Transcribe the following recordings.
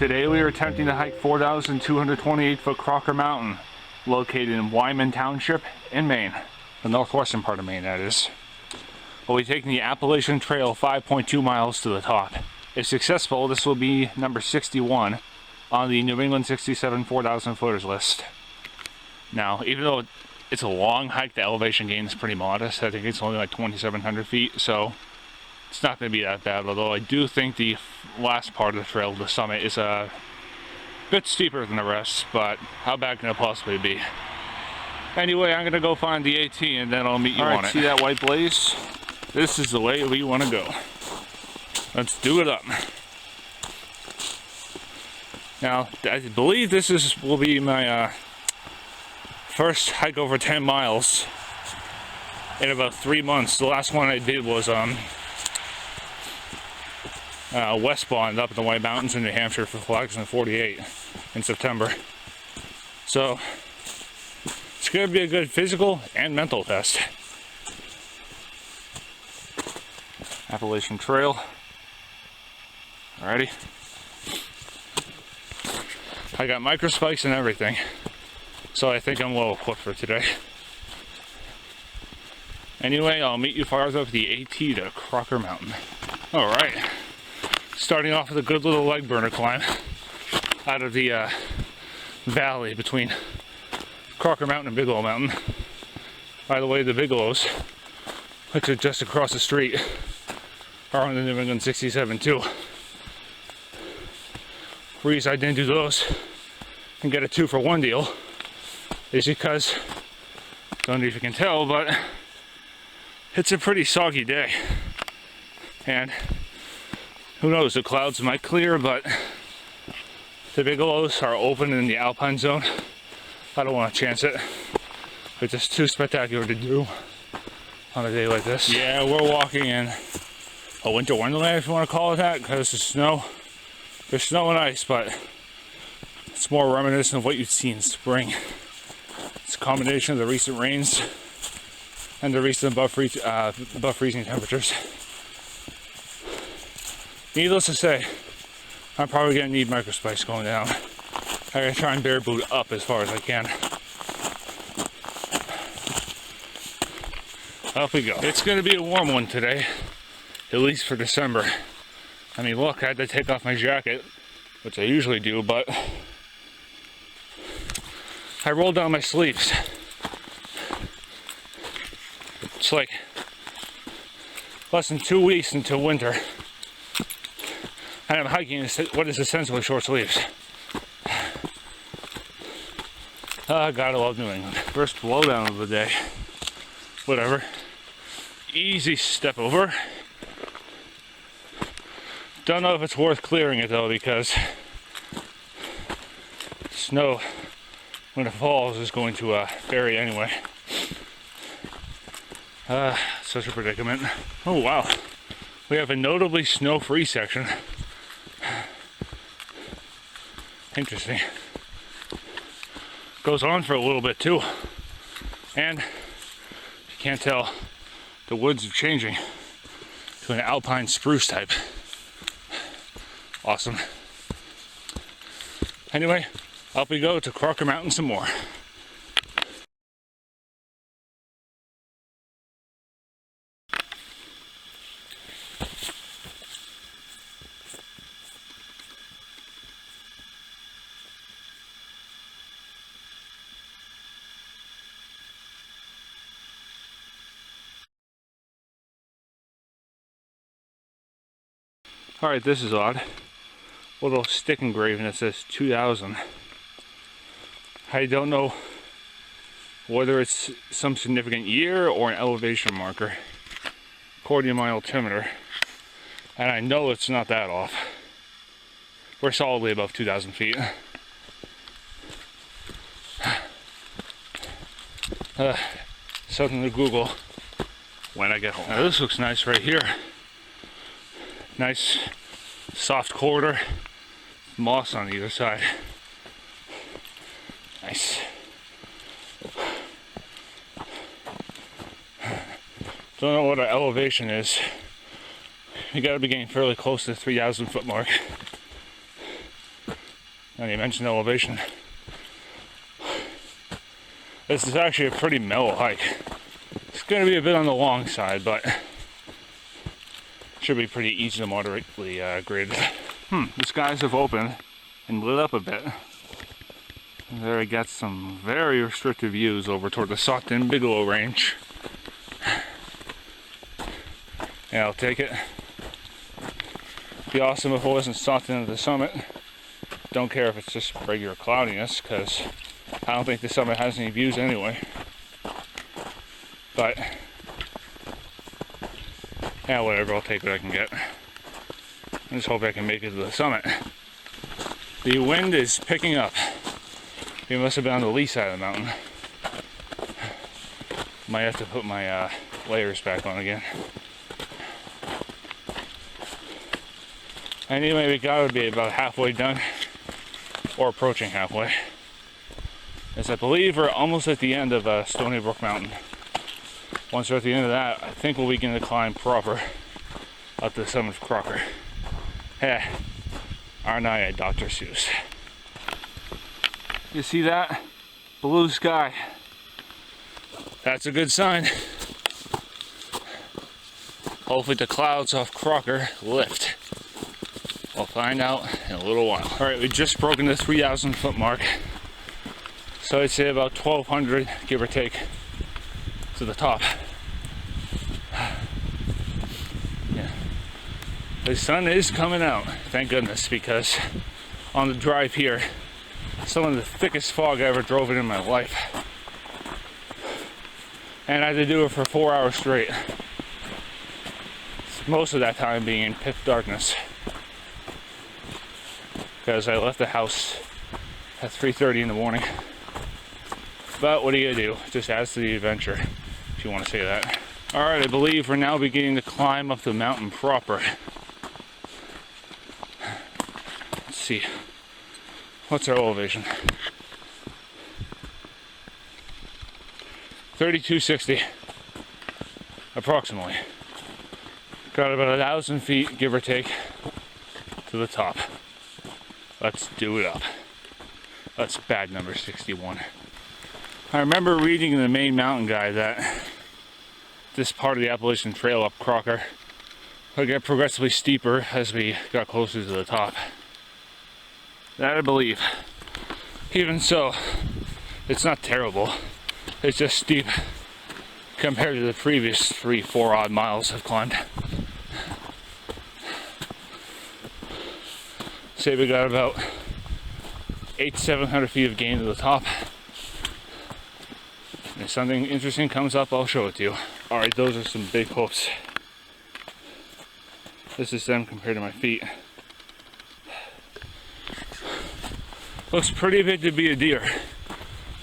Today we are attempting to hike 4,228 foot Crocker Mountain, located in Wyman Township in Maine. The northwestern part of Maine, that is. We'll be taking the Appalachian Trail 5.2 miles to the top. If successful, this will be number 61 on the New England 67 4,000 footers list. Now, even though it's a long hike, the elevation gain is pretty modest. I think it's only like 2,700 feet, so it's not going to be that bad, although I do think the last part of the trail, the summit, is a bit steeper than the rest, but how bad can it possibly be? Anyway, I'm going to go find the AT and then I'll meet you on it. See that white blaze? This is the way we want to go. Let's do it up. Now, I believe this will be my first hike over 10 miles in about 3 months. The last one I did was westbound up in the White Mountains in New Hampshire for Flags in 48 in September. So it's going to be a good physical and mental test. Appalachian Trail. Alrighty. I got micro spikes and everything, so I think I'm well equipped for today. Anyway, I'll meet you farther up the AT to Crocker Mountain. Alright. Starting off with a good little leg burner climb out of the valley between Crocker Mountain and Bigelow Mountain. By the way, the Bigelows, which are just across the street, are on the New England 67 too. Reason I didn't do those and get a 2-for-1 deal is because, don't know if you can tell, but it's a pretty soggy day. And who knows, the clouds might clear, but the Bigelows are open in the alpine zone. I don't want to chance it. It's just too spectacular to do on a day like this. Yeah, we're walking in a winter wonderland, if you want to call it that, because there's snow. There's snow and ice, but it's more reminiscent of what you'd see in spring. It's a combination of the recent rains and the recent above freezing temperatures. Needless to say, I'm probably going to need micro spikes going down. I gotta try and bare boot up as far as I can. Up we go. It's going to be a warm one today, at least for December. I mean, look, I had to take off my jacket, which I usually do, but I rolled down my sleeves. It's like less than 2 weeks until winter, and I'm hiking in what is essentially short sleeves. Gotta love New England. First blowdown of the day. Whatever. Easy step over. Don't know if it's worth clearing it though, because snow, when it falls, is going to bury anyway. Such a predicament. Oh wow. We have a notably snow-free section. Interesting. Goes on for a little bit too. And you can't tell, the woods are changing to an alpine spruce type. Awesome. Anyway, up we go to Crocker Mountain some more. Alright, this is odd. Little stick engraving that says 2000. I don't know whether it's some significant year or an elevation marker, according to my altimeter. And I know it's not that off. We're solidly above 2,000 feet. Something to Google when I get home. Now this looks nice right here. Nice soft corridor, moss on either side. Nice. Don't know what our elevation is. We gotta be getting fairly close to the 3,000 foot mark. And you mentioned elevation. This is actually a pretty mellow hike. It's going to be a bit on the long side, but should be pretty easy to moderately graded. The skies have opened and lit up a bit. There I got some very restrictive views over toward the Stockton Bigelow range. Yeah, I'll take it. Be awesome if it wasn't Stockton at the summit. Don't care if it's just regular cloudiness, because I don't think the summit has any views anyway. But yeah, whatever, I'll take what I can get. I just hope I can make it to the summit. The wind is picking up. It must have been on the lee side of the mountain. Might have to put my layers back on again. Anyway, we gotta be about halfway done, or approaching halfway. As I believe we're almost at the end of Stony Brook Mountain. Once we're at the end of that, I think we'll begin to climb proper up to the summit of Crocker. Hey, aren't I a Dr. Seuss? You see that? Blue sky. That's a good sign. Hopefully the clouds off Crocker lift. We'll find out in a little while. Alright, we just broken the 3,000 foot mark. So I'd say about 1,200, give or take, to the top. Yeah. The sun is coming out, thank goodness, because on the drive here, some of the thickest fog I ever drove in my life. And I had to do it for 4 hours straight. Most of that time being in pitch darkness. Because I left the house at 3:30 in the morning. But what are you gonna do? It just adds to the adventure, if you want to say that. Alright, I believe we're now beginning to climb up the mountain proper. Let's see. What's our elevation? 3260, approximately. Got about 1,000 feet, give or take, to the top. Let's do it up. That's bad number 61. I remember reading in the Maine mountain guide that this part of the Appalachian Trail up Crocker would get progressively steeper as we got closer to the top. That I believe. Even so, it's not terrible. It's just steep compared to the previous 3-4 odd miles I've climbed. Say we got about 800-700 feet of gain to the top. If something interesting comes up, I'll show it to you. Alright, those are some big hoofs. This is them compared to my feet. Looks pretty big to be a deer.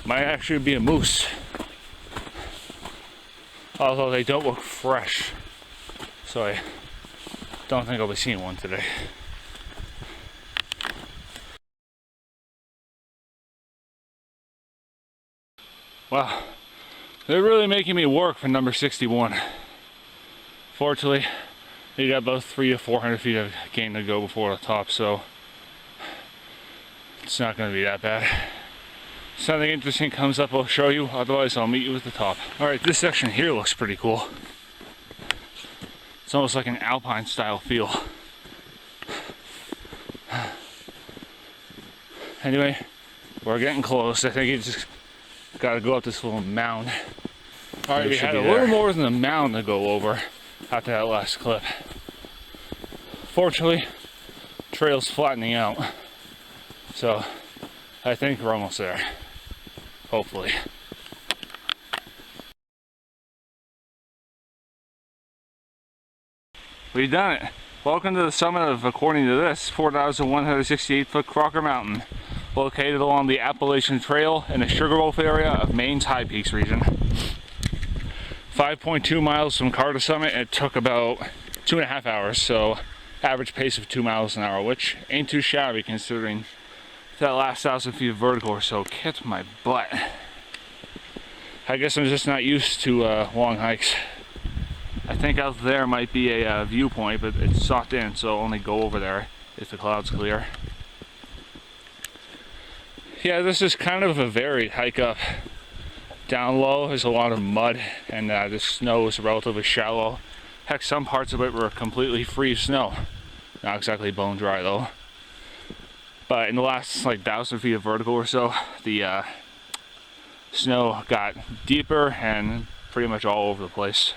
Might actually be a moose. Although they don't look fresh. So I don't think I'll be seeing one today. Wow, they're really making me work for number 61. Fortunately, you got about 300 to 400 feet of gain to go before the top, so it's not going to be that bad. If something interesting comes up, I'll show you. Otherwise, I'll meet you at the top. Alright, this section here looks pretty cool. It's almost like an alpine style feel. Anyway, we're getting close. I think it's just got to go up this little mound. Alright, we had a little more than a mound to go over after that last clip. Fortunately, trail's flattening out. So, I think we're almost there. Hopefully. We've done it. Welcome to the summit of, according to this, 4,168 foot Crocker Mountain, located along the Appalachian Trail in the Sugarloaf area of Maine's High Peaks region. 5.2 miles from car to summit. It took about 2.5 hours, so average pace of 2 miles an hour, which ain't too shabby considering that last 1,000 feet of vertical or so kicked my butt. I guess I'm just not used to long hikes. I think out there might be a viewpoint, but it's socked in, so I'll only go over there if the cloud's clear. Yeah, this is kind of a varied hike up. Down low is a lot of mud, and the snow is relatively shallow. Heck, some parts of it were completely free of snow. Not exactly bone dry though. But in the last like 1,000 feet of vertical or so, the snow got deeper and pretty much all over the place.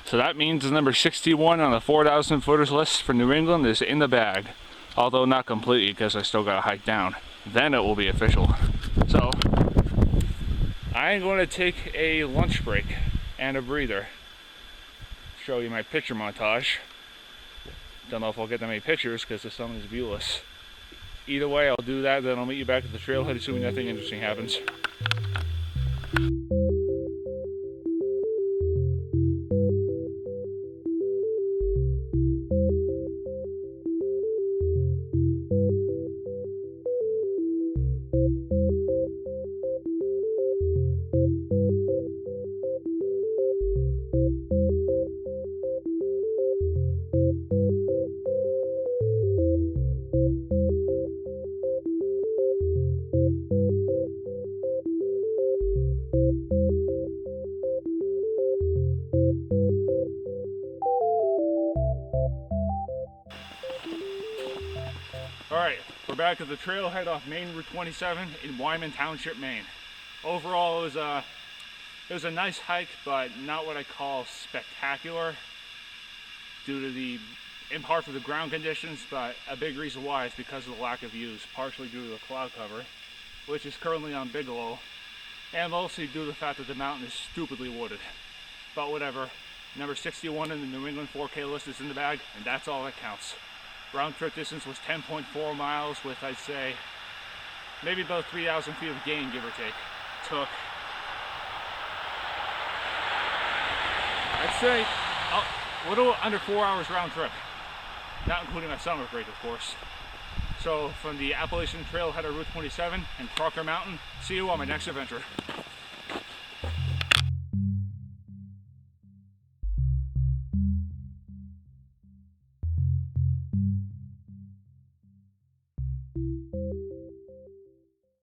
So that means the number 61 on the 4,000 footers list for New England is in the bag. Although not completely, because I still gotta hike down. Then it will be official. So I'm going to take a lunch break and a breather. Show you my picture montage. Don't know if I'll get that many pictures because the sun is viewless. Either way, I'll do that, then I'll meet you back at the trailhead assuming nothing interesting happens. Alright, we're back at the trailhead off Maine Route 27 in Wyman Township, Maine. Overall, it was a nice hike, but not what I call spectacular due to in part for the ground conditions, but a big reason why is because of the lack of views, partially due to the cloud cover, which is currently on Bigelow, and mostly due to the fact that the mountain is stupidly wooded. But whatever, number 61 in the New England 4K list is in the bag, and that's all that counts. Round trip distance was 10.4 miles with, I'd say, maybe about 3,000 feet of gain, give or take. Took, I'd say, a little under 4 hours round trip. Not including my summer break, of course. So, from the Appalachian Trailhead of Route 27 and Crocker Mountain, see you on my next adventure.